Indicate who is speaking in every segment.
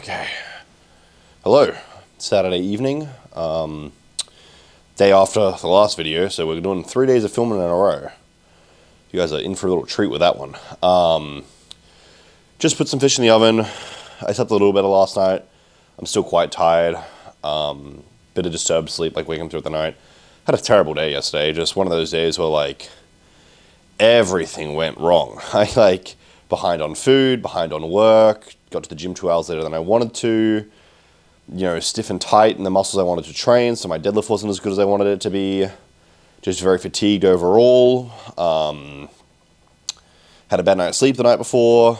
Speaker 1: Okay. Hello. Saturday evening. Day after the last video, so we're doing 3 days of filming in a row. You guys are in for a little treat with that one. Just put some fish in the oven. I slept a little better last night. I'm still quite tired. Bit of disturbed sleep, like waking through the night. Had a terrible day yesterday. Just one of those days where like everything went wrong. I behind on food, behind on work. Got to the gym 2 hours later than I wanted to. You know, stiff and tight in the muscles I wanted to train, so my deadlift wasn't as good as I wanted it to be. Just very fatigued overall. Had a bad night's sleep the night before.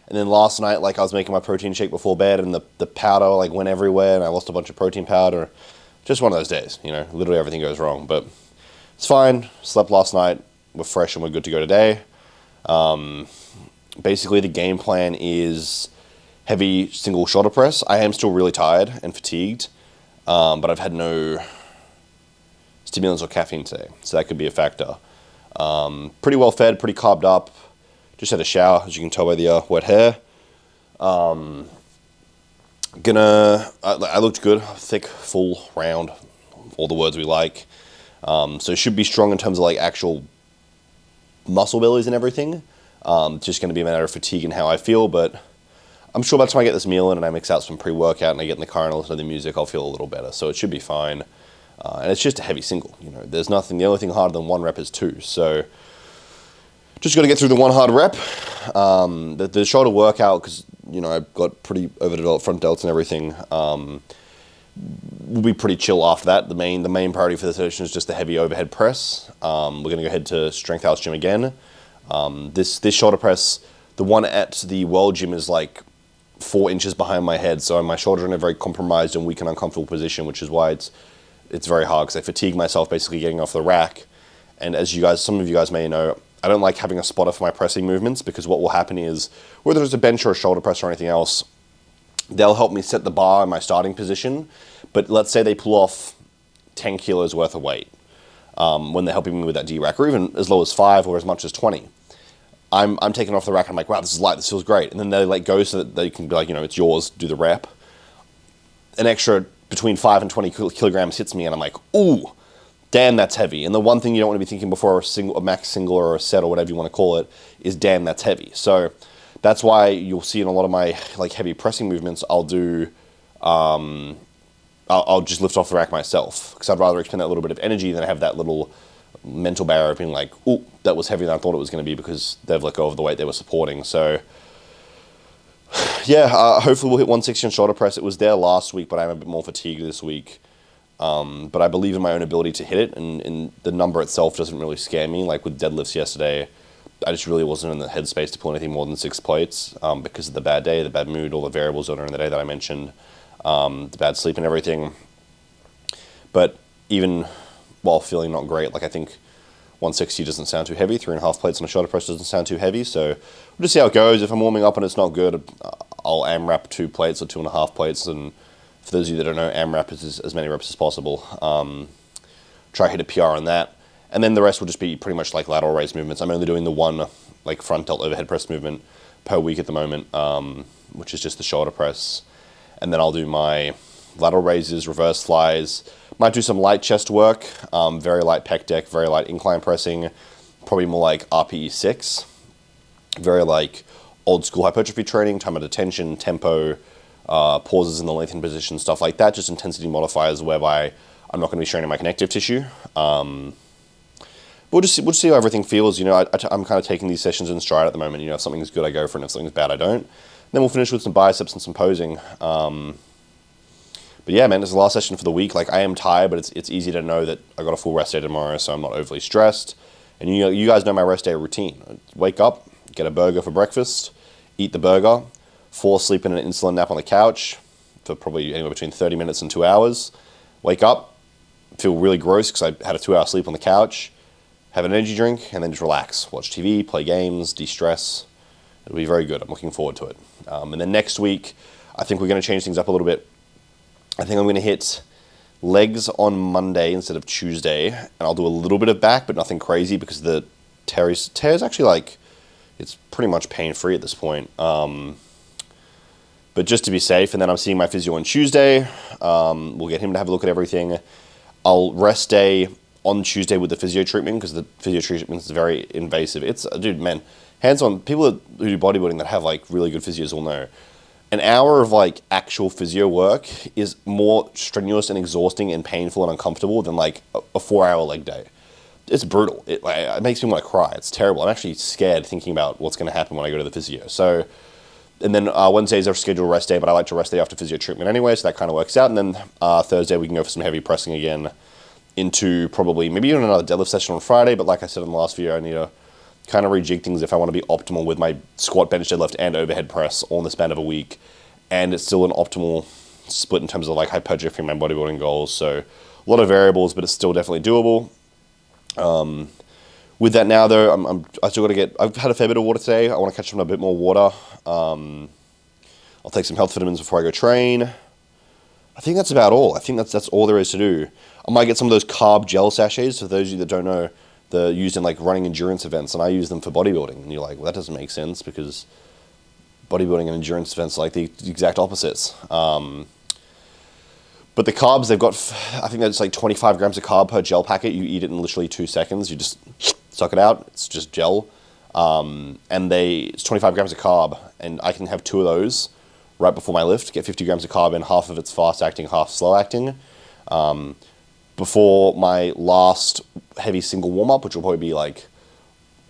Speaker 1: And then last night, like, I was making my protein shake before bed, and the powder, like, went everywhere, and I lost a bunch of protein powder. Just one of those days, you know, literally everything goes wrong. But it's fine. Slept last night. We're fresh and we're good to go today. Basically, the game plan is heavy single shoulder press. I am still really tired and fatigued, but I've had no stimulants or caffeine today, so that could be a factor. Pretty well fed, pretty carved up. Just had a shower, as you can tell by the wet hair. I looked good, thick, full, round, all the words we like. So it should be strong in terms of like actual muscle bellies and everything. Just going to be a matter of fatigue and how I feel, but I'm sure by the time I get this meal in and I mix out some pre-workout and I get in the car and listen to the music, I'll feel a little better. So it should be fine. And it's just a heavy single. You know, there's nothing. The only thing harder than one rep is two. So just got to get through the one hard rep. The shoulder workout, because you know I've got pretty overdeveloped front delts and everything. Will be pretty chill after that. The main priority for the session is just the heavy overhead press. We're going to go ahead to Strength House Gym again. This shoulder press, the one at the World Gym is like 4 inches behind my head, so my shoulders are in a very compromised and weak and uncomfortable position, which is why it's very hard, because I fatigue myself basically getting off the rack. And as some of you guys may know, I don't like having a spotter for my pressing movements, because what will happen is, whether it's a bench or a shoulder press or anything else, they'll help me set the bar in my starting position, but let's say they pull off 10 kilos worth of weight when they're helping me with that D-rack, or even as low as 5 or as much as 20. I'm taking off the rack and I'm like, wow, this is light, this feels great. And then they let go so that they can be like, you know, it's yours, do the rep. An extra between 5 and 20 kilograms hits me and I'm like, ooh, damn, that's heavy. And the one thing you don't want to be thinking before a max single or a set or whatever you want to call it is, damn, that's heavy. So that's why you'll see in a lot of my like heavy pressing movements, I'll just lift off the rack myself, because I'd rather expend that little bit of energy than have that little mental barrier of being like, oh, that was heavier than I thought it was going to be, because they've let go of the weight they were supporting. So yeah, hopefully we'll hit 160 on shoulder press. It was there last week, but I'm a bit more fatigued this week. But I believe in my own ability to hit it, and the number itself doesn't really scare me. Like with deadlifts yesterday, I just really wasn't in the headspace to pull anything more than 6 plates because of the bad day, the bad mood, all the variables during the day that I mentioned, the bad sleep and everything. But even while feeling not great, like I think 160 doesn't sound too heavy, 3.5 plates on a shoulder press doesn't sound too heavy, so we'll just see how it goes. If I'm warming up and it's not good, I'll AMRAP 2 plates or 2.5 plates, and for those of you that don't know, AMRAP is as many reps as possible. Try hit a PR on that, and then the rest will just be pretty much like lateral raise movements. I'm only doing the one like front delt overhead press movement per week at the moment, which is just the shoulder press, and then I'll do my lateral raises, reverse flies. Might do some light chest work, very light pec deck, very light incline pressing, probably more like RPE 6, very like old school hypertrophy training, time at attention, tempo, pauses in the lengthened position, stuff like that, just intensity modifiers whereby I'm not going to be straining my connective tissue. We'll just see how everything feels. You know, I'm kind of taking these sessions in stride at the moment. You know, if something's good, I go for it, and if something's bad, I don't. Then we'll finish with some biceps and some posing. But yeah, man, this is the last session for the week. Like, I am tired, but it's easy to know that I got a full rest day tomorrow, so I'm not overly stressed. And you guys know my rest day routine. Wake up, get a burger for breakfast, eat the burger, fall asleep in an insulin nap on the couch for probably anywhere between 30 minutes and 2 hours. Wake up, feel really gross because I had a 2-hour sleep on the couch, have an energy drink, and then just relax. Watch TV, play games, de-stress. It'll be very good. I'm looking forward to it. And then next week, I think we're going to change things up a little bit. I think I'm going to hit legs on Monday instead of Tuesday, and I'll do a little bit of back, but nothing crazy, because the tear is actually like, it's pretty much pain-free at this point. but just to be safe. And then I'm seeing my physio on Tuesday. We'll get him to have a look at everything. I'll rest day on Tuesday with the physio treatment, because the physio treatment is very invasive. It's, dude, man, hands-on, people who do bodybuilding that have like really good physios will know. An hour of like actual physio work is more strenuous and exhausting and painful and uncomfortable than like a 4-hour leg day. It's brutal. It makes me want to cry. It's terrible. I'm actually scared thinking about what's going to happen when I go to the physio. So, and then Wednesdays are scheduled rest day, but I like to rest day after physio treatment anyway, so that kind of works out. And then Thursday we can go for some heavy pressing again into probably maybe even another deadlift session on Friday. But like I said in the last video, I need to kind of rejig things if I want to be optimal with my squat, bench, deadlift, and overhead press all in the span of a week. And it's still an optimal split in terms of like hypertrophy and my bodybuilding goals. So a lot of variables, but it's still definitely doable. With that now though, I still got to get, I've had a fair bit of water today. I want to catch up on a bit more water. I'll take some health vitamins before I go train. I think that's about all. I think that's all there is to do. I might get some of those carb gel sachets. For those of you that don't know, they're used in like running endurance events, and I use them for bodybuilding. And you're like, well, that doesn't make sense, because bodybuilding and endurance events are like the exact opposites. But the carbs, they've got, I think that's like 25 grams of carb per gel packet. You eat it in literally 2 seconds. You just suck it out. It's just gel. And it's 25 grams of carb, and I can have 2 of those right before my lift, get 50 grams of carb in, half of it's fast acting, half slow acting. Before my last heavy single warm up, which will probably be like,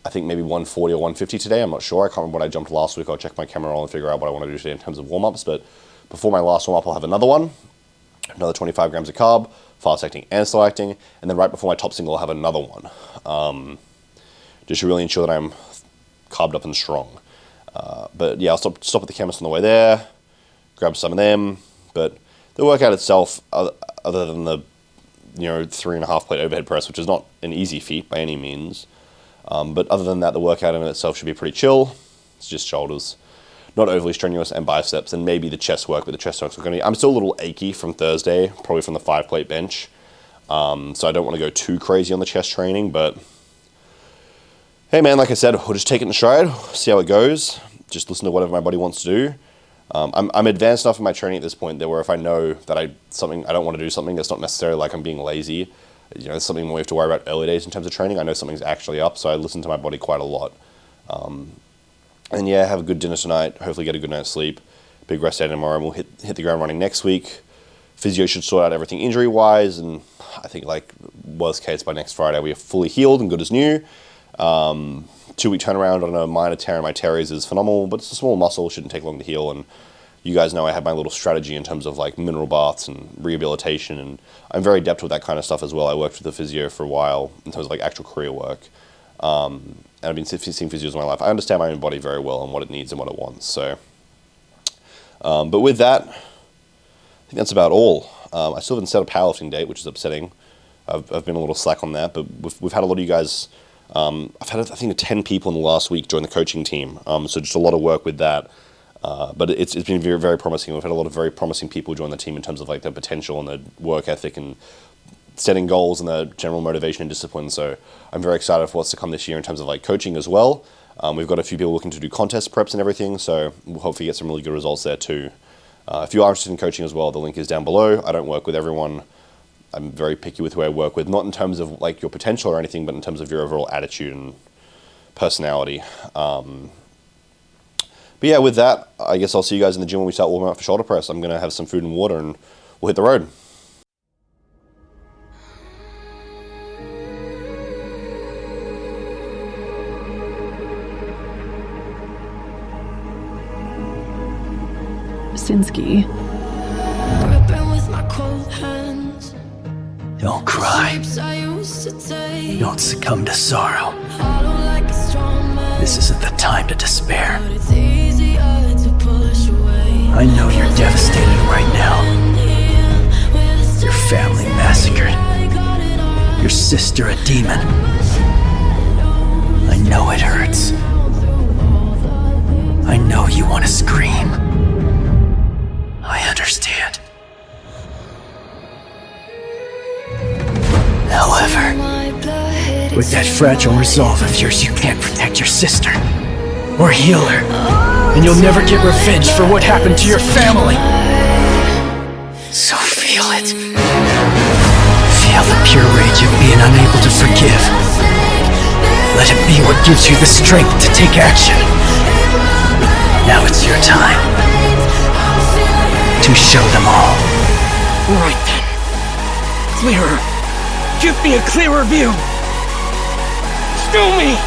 Speaker 1: I think maybe 140 or 150 today. I'm not sure. I can't remember what I jumped last week. I'll check my camera roll and figure out what I want to do today in terms of warm ups. But before my last warm up, I'll have another one, another 25 grams of carb, fast acting and slow acting. And then right before my top single, I'll have another one. Just to really ensure that I'm carved up and strong. But yeah, I'll stop at the chemist on the way there, grab some of them. But the workout itself, other than the 3.5 plate overhead press, which is not an easy feat by any means. But other than that, the workout in itself should be pretty chill. It's just shoulders, not overly strenuous, and biceps, and maybe the chest work, but the chest work's not going to be... I'm still a little achy from Thursday, probably from the 5 plate bench. So I don't want to go too crazy on the chest training, but hey man, like I said, we'll just take it in stride, see how it goes, just listen to whatever my body wants to do. I'm advanced enough in my training at this point that where if I know that I don't want to do something, that's not necessarily like I'm being lazy. It's something we have to worry about early days in terms of training. I know something's actually up, so I listen to my body quite a lot. And yeah, have a good dinner tonight. Hopefully get a good night's sleep. Big rest day tomorrow, and we'll hit the ground running next week. Physio should sort out everything injury-wise, and I think like worst case by next Friday we are fully healed and good as new. 2-week turnaround on a minor tear in my teres is phenomenal, but it's a small muscle, shouldn't take long to heal. And you guys know I have my little strategy in terms of like mineral baths and rehabilitation, and I'm very adept with that kind of stuff as well. I worked with a physio for a while in terms of like actual career work, and I've been seeing physios in my life. I understand my own body very well and what it needs and what it wants. So, but with that, I think that's about all. I still haven't set a powerlifting date, which is upsetting. I've been a little slack on that, but we've had a lot of you guys. I've had, I think, 10 people in the last week join the coaching team, so just a lot of work with that. But it's been very, very promising. We've had a lot of very promising people join the team in terms of like their potential and their work ethic and setting goals and their general motivation and discipline. So I'm very excited for what's to come this year in terms of like coaching as well. We've got a few people looking to do contest preps and everything, so we'll hopefully get some really good results there too. If you are interested in coaching as well, the link is down below. I don't work with everyone. I'm very picky with who I work with, not in terms of like your potential or anything, but in terms of your overall attitude and personality. But yeah, with that, I guess I'll see you guys in the gym when we start warming up for shoulder press. I'm going to have some food and water and we'll hit the road.
Speaker 2: Cinsky.
Speaker 3: Don't cry. Don't succumb to sorrow. This isn't the time to despair. I know you're devastated right now. Your family massacred. Your sister a demon. I know it hurts. I know you want to scream. I understand. However, with that fragile resolve of yours, you can't protect your sister or heal her. and you'll never get revenge for what happened to your family. So feel it. Feel the pure rage of being unable to forgive. Let it be what gives you the strength to take action. Now it's your time to show them all.
Speaker 2: Right then. Clearer. Give me a clearer view. Show me!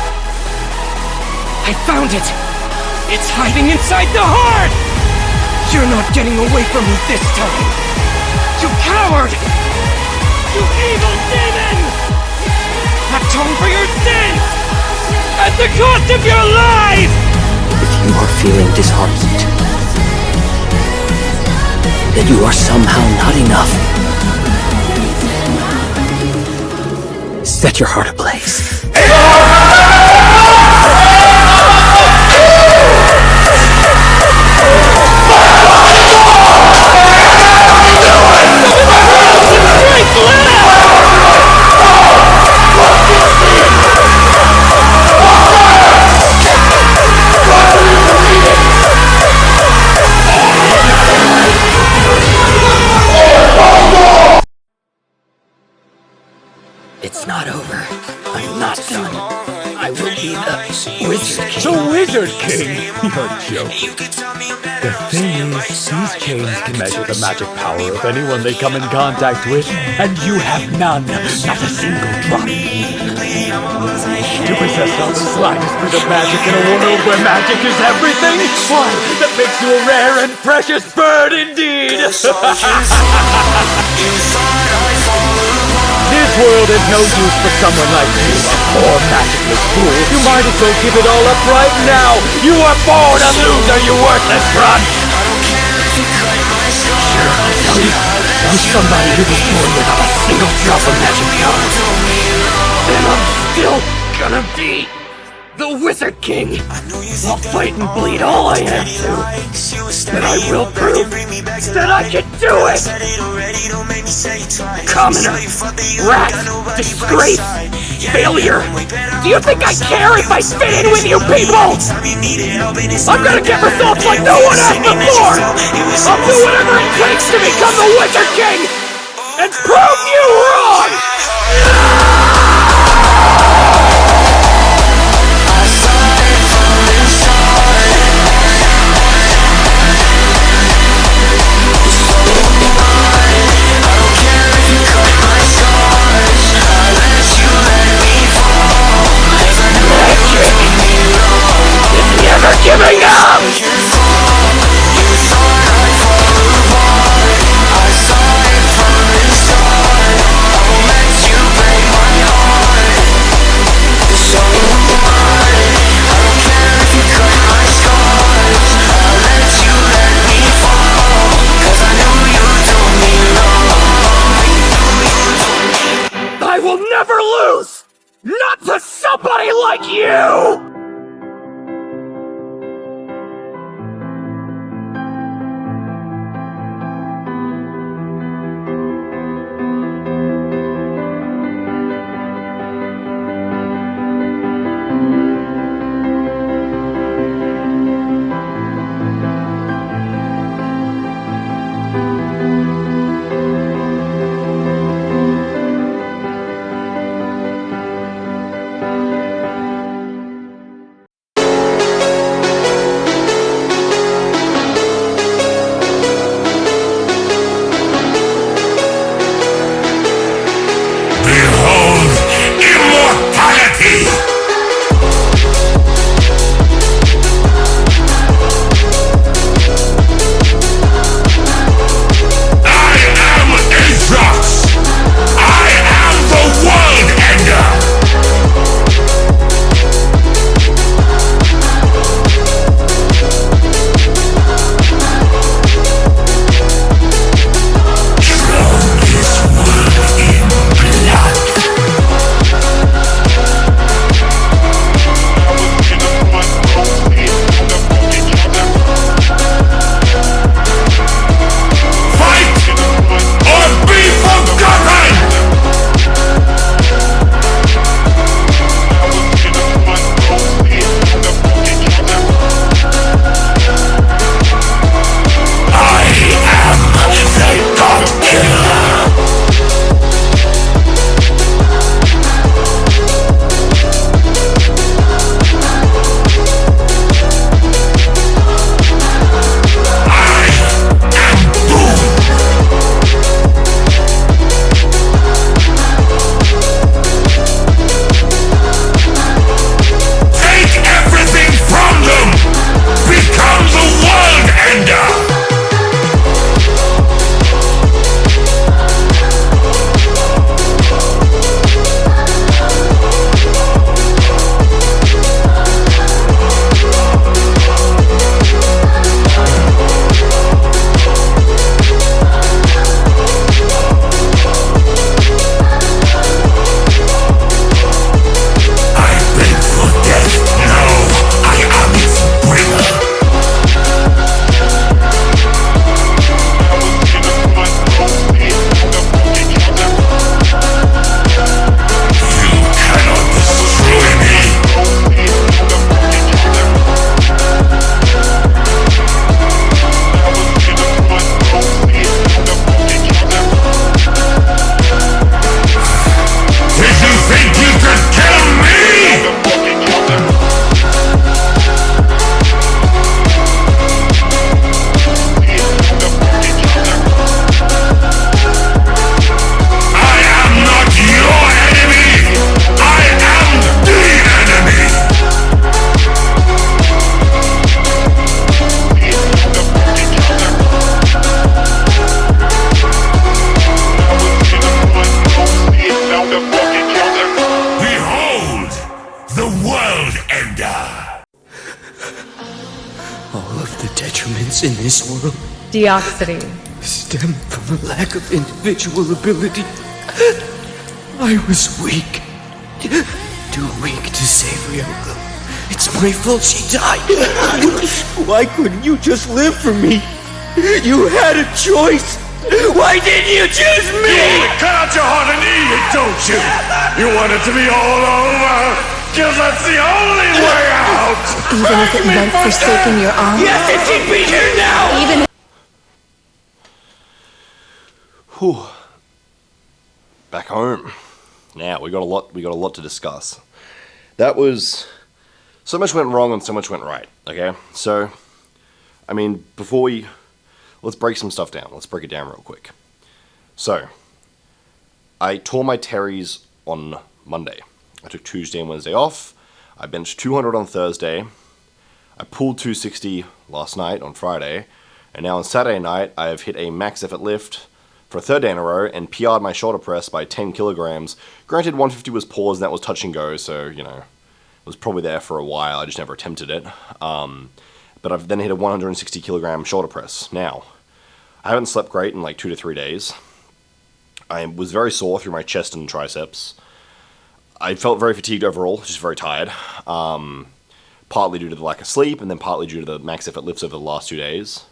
Speaker 2: I found it! It's hiding inside the heart! You're not getting away from me this time! You coward! You evil demon! Atone for your sins! At the cost of your life!
Speaker 4: If you are feeling disheartened, then you are somehow not enough. Set your heart ablaze. It's not over. I'm not done. I will be the Wizard King.
Speaker 5: The Wizard King? You're a joke. The thing is, these chains can measure the magic power of anyone they come in contact with, and you have none. Not a single drop. To possess all the slightest bit of magic in a world where magic is everything? Why, that makes you a rare and precious bird indeed! This world is no use for someone like you, a poor magicless fool. You might as well give it all up right now. You were born a loser, you worthless grunt.
Speaker 3: Sure, I'll tell you. I'm somebody who was born without a single drop of magic power. And I'm still gonna be the Wizard King. I'll fight and bleed all I have to. But I will prove that I can do it! Commoner, rat, disgrace, failure. Do you think I care if I fit in with you people? I'm gonna get results like no one has before! I'll do whatever it takes to become the Wizard King! And prove you wrong! Giving up! I will never lose! Not to somebody like you!
Speaker 4: All of the detriments in this world
Speaker 6: Deoxity.
Speaker 4: stem from a lack of individual ability. I was weak. Too weak to save Ryoko. It's my fault she died. Why couldn't you just live for me? You had a choice. Why didn't you choose me?
Speaker 7: You want to cut out your heart and eat it, don't you? You want it to be all over, because that's the only way out.
Speaker 6: Even if it meant forsaking your arm.
Speaker 4: Yes, and she'd be here now.
Speaker 6: Even
Speaker 1: Whew. Back home. Now we got a lot to discuss. That was so much went wrong and so much went right. Okay, so I mean, let's break some stuff down. Let's break it down real quick. So I tore my teres on Monday. I took Tuesday and Wednesday off. I benched 200 on Thursday. I pulled 260 last night on Friday, and now on Saturday night I have hit a max effort lift for a third day in a row and PR'd my shoulder press by 10 kilograms. Granted, 150 was paused and that was touch and go, so, you know, it was probably there for a while. I just never attempted it. But I've then hit a 160 kilogram shoulder press. Now, I haven't slept great in like 2 to 3 days. I was very sore through my chest and triceps. I felt very fatigued overall, just very tired. Partly due to the lack of sleep, and then partly due to the max effort lifts over the last 2 days.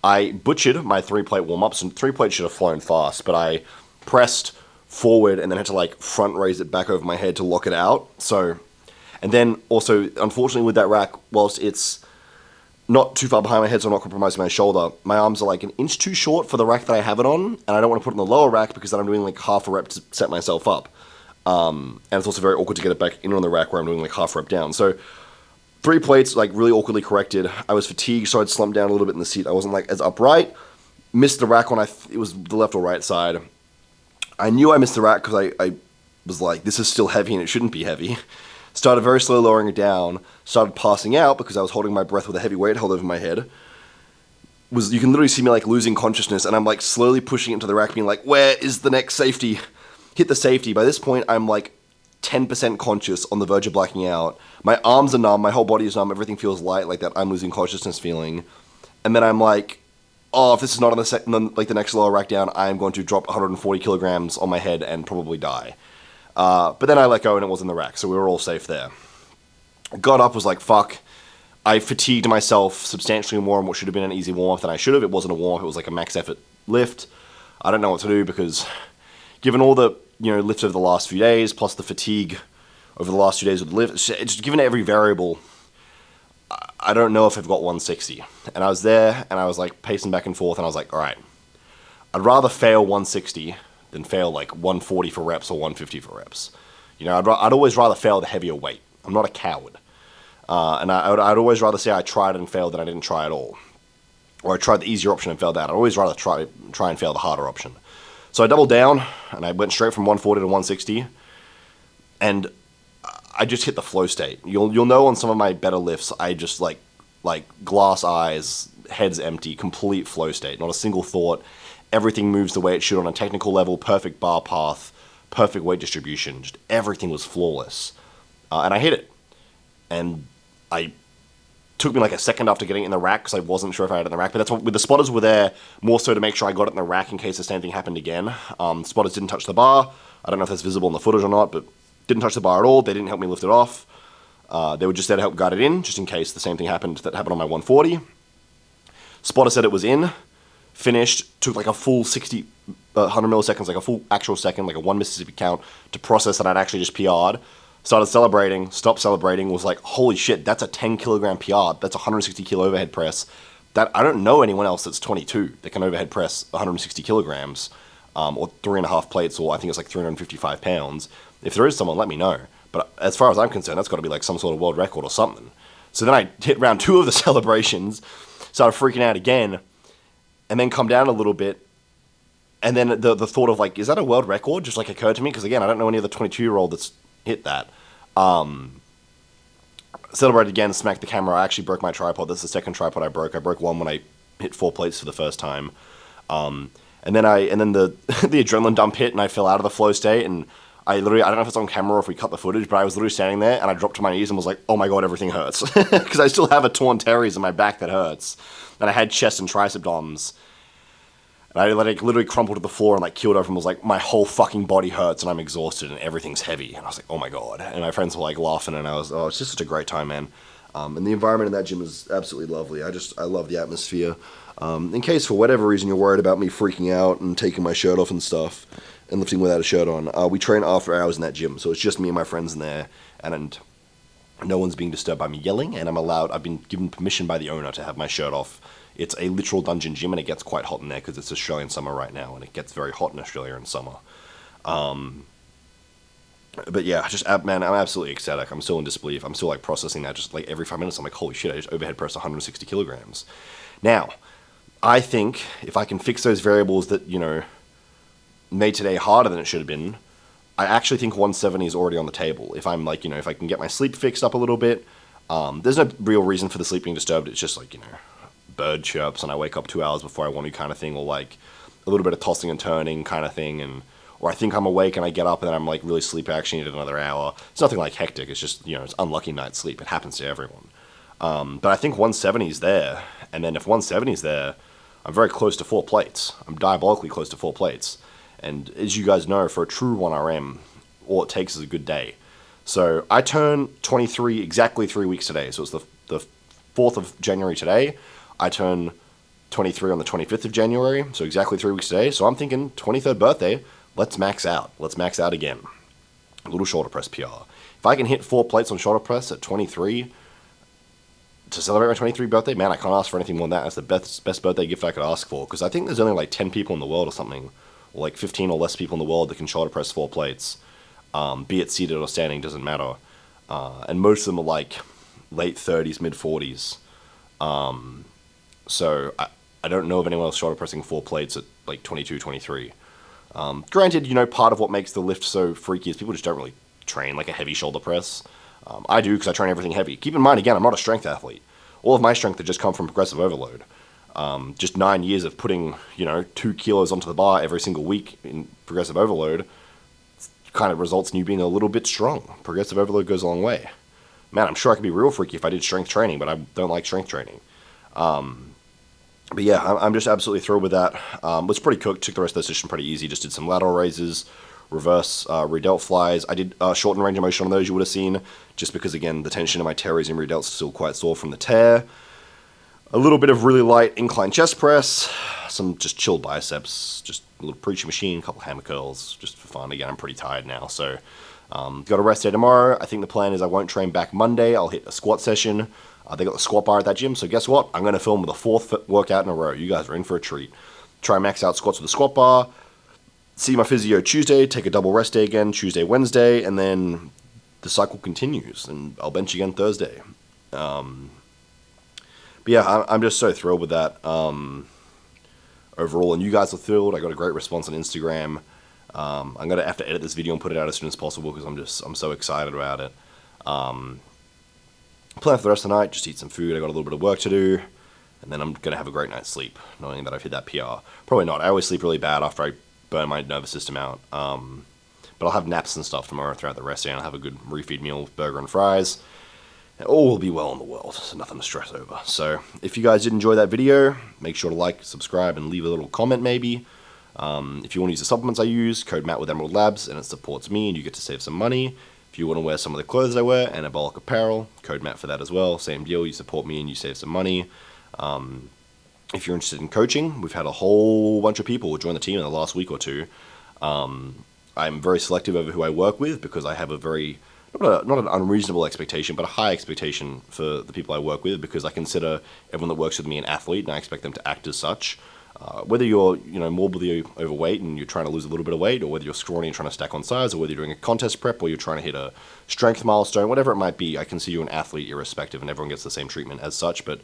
Speaker 1: I butchered my 3-plate warm-ups, and 3-plate should have flown fast, but I pressed forward and then had to like front raise it back over my head to lock it out. So, and then also, unfortunately with that rack, whilst it's not too far behind my head so I'm not compromising my shoulder, my arms are like an inch too short for the rack that I have it on, and I don't want to put it on the lower rack because then I'm doing like half a rep to set myself up. And it's also very awkward to get it back in on the rack where I'm doing like half a rep down. So 3 plates, like, really awkwardly corrected. I was fatigued, so I'd slumped down a little bit in the seat. I wasn't, like, as upright. Missed the rack when it was the left or right side. I knew I missed the rack because I was like, this is still heavy and it shouldn't be heavy. Started very slowly lowering it down. Started passing out because I was holding my breath with a heavy weight held over my head. You can literally see me, like, losing consciousness, and I'm, like, slowly pushing it into the rack, being like, where is the next safety? Hit the safety. By this point, I'm, like, 10% conscious, on the verge of blacking out. My arms are numb, my whole body is numb, everything feels light, like that I'm losing consciousness feeling. And then I'm like, oh, if this is not on the next lower rack down, I'm going to drop 140 kilograms on my head and probably die. But then I let go and it was in the rack, so we were all safe there. Got up, was like, fuck. I fatigued myself substantially more on what should have been an easy warm-up than I should have. It wasn't a warm-up, it was like a max effort lift. I don't know what to do because given all the lifts over the last few days, plus the fatigue over the last 2 days with the lift, it's given every variable, I don't know if I've got 160. And I was there, and I was like pacing back and forth, and I was like, alright, I'd rather fail 160 than fail like 140 for reps or 150 for reps. I'd always rather fail the heavier weight. I'm not a coward. And I'd always rather say I tried and failed than I didn't try at all. Or I tried the easier option and failed that. I'd always rather try and fail the harder option. So I doubled down, and I went straight from 140 to 160, and I just hit the flow state. You'll know on some of my better lifts, I just like glass eyes, head's empty, complete flow state. Not a single thought. Everything moves the way it should on a technical level, perfect bar path, perfect weight distribution. Just everything was flawless. And I hit it. And took me like a second after getting it in the rack because I wasn't sure if I had it in the rack. But that's what, with the spotters were there more so to make sure I got it in the rack in case the same thing happened again. Spotters didn't touch the bar. I don't know if that's visible in the footage or not, but didn't touch the bar at all. They didn't help me lift it off. They were just there to help guide it in, just in case the same thing happened that happened on my 140. Spotter said it was in, finished, took like a full 100 milliseconds, like a full actual second, like a 1 Mississippi count to process that I'd actually just PR'd. Started celebrating, stopped celebrating, was like, holy shit, that's a 10 kilogram PR. That's a 160 kilo overhead press. That I don't know anyone else that's 22 that can overhead press 160 kilograms, or 3.5 plates, or I think it's like 355 pounds. If there is someone, let me know. But as far as I'm concerned, that's got to be like some sort of world record or something. So then I hit round 2 of the celebrations, started freaking out again, and then come down a little bit. And then the thought of like, is that a world record? Just like occurred to me, because again, I don't know any other 22-year-old that's hit that. Celebrated again, smacked the camera. I actually broke my tripod. That's the second tripod I broke. I broke one when I hit 4 plates for the first time. And then the the adrenaline dump hit, and I fell out of the flow state, and I don't know if it's on camera or if we cut the footage, but I was literally standing there and I dropped to my knees and was like, oh my god, everything hurts. Because I still have a torn teres in my back that hurts. And I had chest and tricep DOMs. And I literally crumpled to the floor and like keeled over and was like, my whole fucking body hurts and I'm exhausted and everything's heavy. And I was like, oh my god. And my friends were like laughing and I was, it's just such a great time, man. And the environment in that gym is absolutely lovely. I love the atmosphere. In case for whatever reason you're worried about me freaking out and taking my shirt off and stuff and lifting without a shirt on, we train after hours in that gym. So it's just me and my friends in there and no one's being disturbed by me yelling, and I've been given permission by the owner to have my shirt off. It's a literal dungeon gym, and it gets quite hot in there because it's Australian summer right now, and it gets very hot in Australia in summer. But yeah, man, I'm absolutely ecstatic. I'm still in disbelief. I'm still like processing that. Just like every 5 minutes, I'm like, holy shit! I just overhead pressed 160 kilograms. Now, I think if I can fix those variables that made today harder than it should have been, I actually think 170 is already on the table. If I'm like, if I can get my sleep fixed up a little bit, there's no real reason for the sleep being disturbed. It's just like, bird chirps and I wake up 2 hours before I want to kind of thing, or like a little bit of tossing and turning kind of thing, or I think I'm awake and I get up and then I'm like really sleepy, I actually need another hour. It's nothing like hectic, it's just, it's unlucky night's sleep. It happens to everyone. But I think 170 is there, and then if 170 is there, I'm very close to 4 plates. I'm diabolically close to 4 plates. And as you guys know, for a true 1RM, all it takes is a good day. So I turn 23 exactly 3 weeks today. So it's the 4th of January today. I turn 23 on the 25th of January. So exactly 3 weeks today. So I'm thinking 23rd birthday, let's max out. Let's max out again. A little shoulder press PR. If I can hit 4 plates on shoulder press at 23 to celebrate my 23rd birthday, man, I can't ask for anything more than that. That's the best birthday gift I could ask for. Because I think there's only like 10 people in the world or something, or like 15 or less people in the world that can shoulder press 4 plates. Be it seated or standing, doesn't matter. And most of them are like late 30s, mid 40s. So I don't know of anyone else shoulder pressing 4 plates at like 22, 23. Granted, part of what makes the lift so freaky is people just don't really train like a heavy shoulder press. I do because I train everything heavy. Keep in mind, again, I'm not a strength athlete. All of my strength had just come from progressive overload. Just 9 years of putting, 2 kilos onto the bar every single week in progressive overload kind of results in you being a little bit strong. Progressive overload goes a long way. Man, I'm sure I could be real freaky if I did strength training, but I don't like strength training. But yeah, I'm just absolutely thrilled with that. Was pretty cooked. Took the rest of the session pretty easy. Just did some lateral raises, reverse redelt flies. I did shorten range of motion on those, you would have seen, just because, again, the tension in my teres and redelts is still quite sore from the tear. A little bit of really light incline chest press, some just chilled biceps, just a little preacher machine, a couple hammer curls, just for fun. Again, I'm pretty tired now, so got a rest day tomorrow. I think the plan is I won't train back Monday. I'll hit a squat session. They got the squat bar at that gym, so guess what? I'm going to film with a 4th workout in a row. You guys are in for a treat. Try and max out squats with the squat bar. See my physio Tuesday, take a double rest day again, Tuesday, Wednesday, and then the cycle continues, and I'll bench again Thursday. But yeah, I'm just so thrilled with that overall, and you guys are thrilled. I got a great response on Instagram. I'm going to have to edit this video and put it out as soon as possible because I'm so excited about it. Plan for the rest of the night, just eat some food. I got a little bit of work to do, and then I'm going to have a great night's sleep, knowing that I've hit that PR. Probably not. I always sleep really bad after I burn my nervous system out. But I'll have naps and stuff tomorrow throughout the rest day, and I'll have a good refeed meal, burger and fries. And all will be well in the world, so nothing to stress over. So if you guys did enjoy that video, make sure to like, subscribe, and leave a little comment maybe. If you want to use the supplements I use, code Matt with Emerald Labs, and it supports me, and you get to save some money. If you want to wear some of the clothes I wear, Anabolic Apparel, code Matt for that as well. Same deal, you support me and you save some money. If you're interested in coaching, we've had a whole bunch of people join the team in the last week or two. I'm very selective over who I work with because I have a very, not an unreasonable expectation, but a high expectation for the people I work with because I consider everyone that works with me an athlete and I expect them to act as such. Whether you're morbidly overweight and you're trying to lose a little bit of weight, or whether you're scrawny and trying to stack on size, or whether you're doing a contest prep or you're trying to hit a strength milestone, whatever it might be, I consider you an athlete irrespective, and everyone gets the same treatment as such. But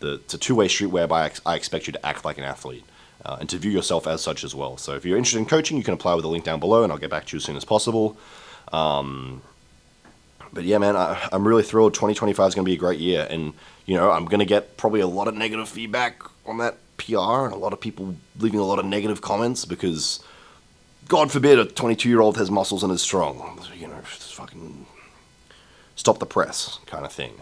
Speaker 1: it's a two-way street whereby I expect you to act like an athlete and to view yourself as such as well. So if you're interested in coaching, you can apply with the link down below, and I'll get back to you as soon as possible. But yeah, man, I'm really thrilled. 2025 is going to be a great year, and I'm going to get probably a lot of negative feedback on that PR, and a lot of people leaving a lot of negative comments because God forbid a 22-year-old has muscles and is strong. You know, just fucking stop the press kind of thing.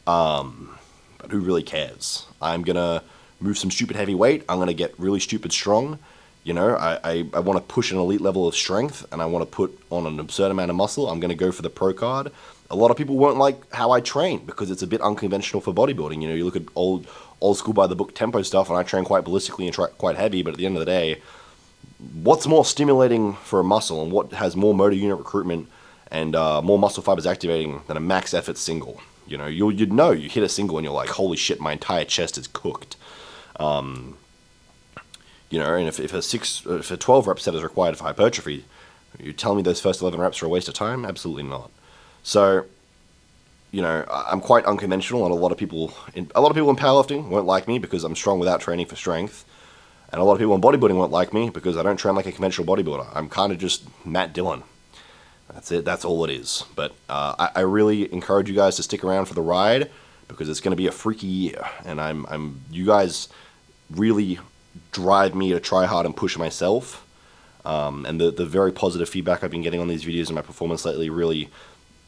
Speaker 1: But who really cares? I'm going to move some stupid heavy weight. I'm going to get really stupid strong. You know, I want to push an elite level of strength, and I want to put on an absurd amount of muscle. I'm going to go for the pro card. A lot of people won't like how I train because it's a bit unconventional for bodybuilding. You know, you look at old school by the book tempo stuff, and I train quite ballistically and quite heavy, but at the end of the day, what's more stimulating for a muscle and what has more motor unit recruitment and more muscle fibers activating than a max effort single? You know, you'd know, you hit a single and you're like, holy shit, my entire chest is cooked. You know, and if a 12 rep set is required for hypertrophy, you tell me those first 11 reps are a waste of time? Absolutely not. So, you know, I'm quite unconventional, and a lot of people in powerlifting won't like me because I'm strong without training for strength, and a lot of people in bodybuilding won't like me because I don't train like a conventional bodybuilder. I'm kind of just Matt Dillon. That's it. That's all it is. But I really encourage you guys to stick around for the ride because it's going to be a freaky year, and you guys really drive me to try hard and push myself. And the very positive feedback I've been getting on these videos and my performance lately really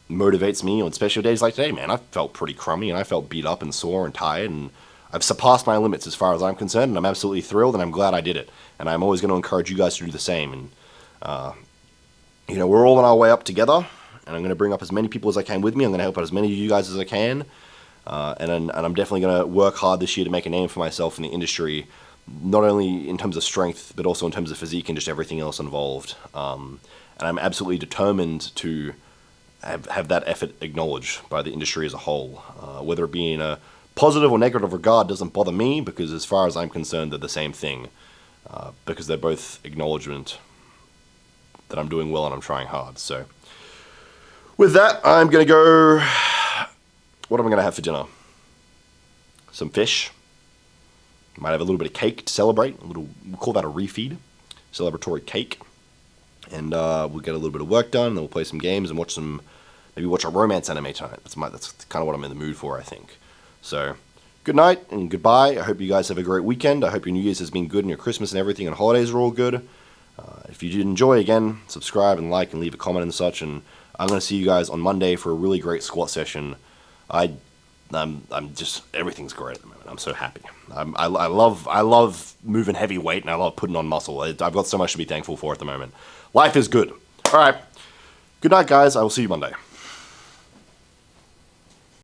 Speaker 1: motivates me on special days like today, man. I felt pretty crummy, and I felt beat up and sore and tired, and I've surpassed my limits as far as I'm concerned, and I'm absolutely thrilled, and I'm glad I did it. And I'm always going to encourage you guys to do the same. And, you know, we're all on our way up together, and I'm going to bring up as many people as I can with me. I'm going to help out as many of you guys as I can. And I'm definitely going to work hard this year to make a name for myself in the industry, not only in terms of strength, but also in terms of physique and just everything else involved. And I'm absolutely determined to have that effort acknowledged by the industry as a whole. Whether it be in a positive or negative regard doesn't bother me, because as far as I'm concerned, they're the same thing. Because they're both acknowledgement that I'm doing well and I'm trying hard. So with that, I'm going to go... What am I going to have for dinner? Some fish. Might have a little bit of cake to celebrate. We'll call that a refeed. Celebratory cake. And we'll get a little bit of work done, and then we'll play some games and maybe watch a romance anime tonight. That's kind of what I'm in the mood for, I think. So, good night and goodbye. I hope you guys have a great weekend. I hope your New Year's has been good, and your Christmas and everything and holidays are all good. If you did enjoy, again, subscribe and like and leave a comment and such. And I'm going to see you guys on Monday for a really great squat session. I'm just, everything's great at the moment. I'm so happy. I love moving heavy weight, and I love putting on muscle. I've got so much to be thankful for at the moment. Life is good. All right. Good night, guys. I will see you Monday.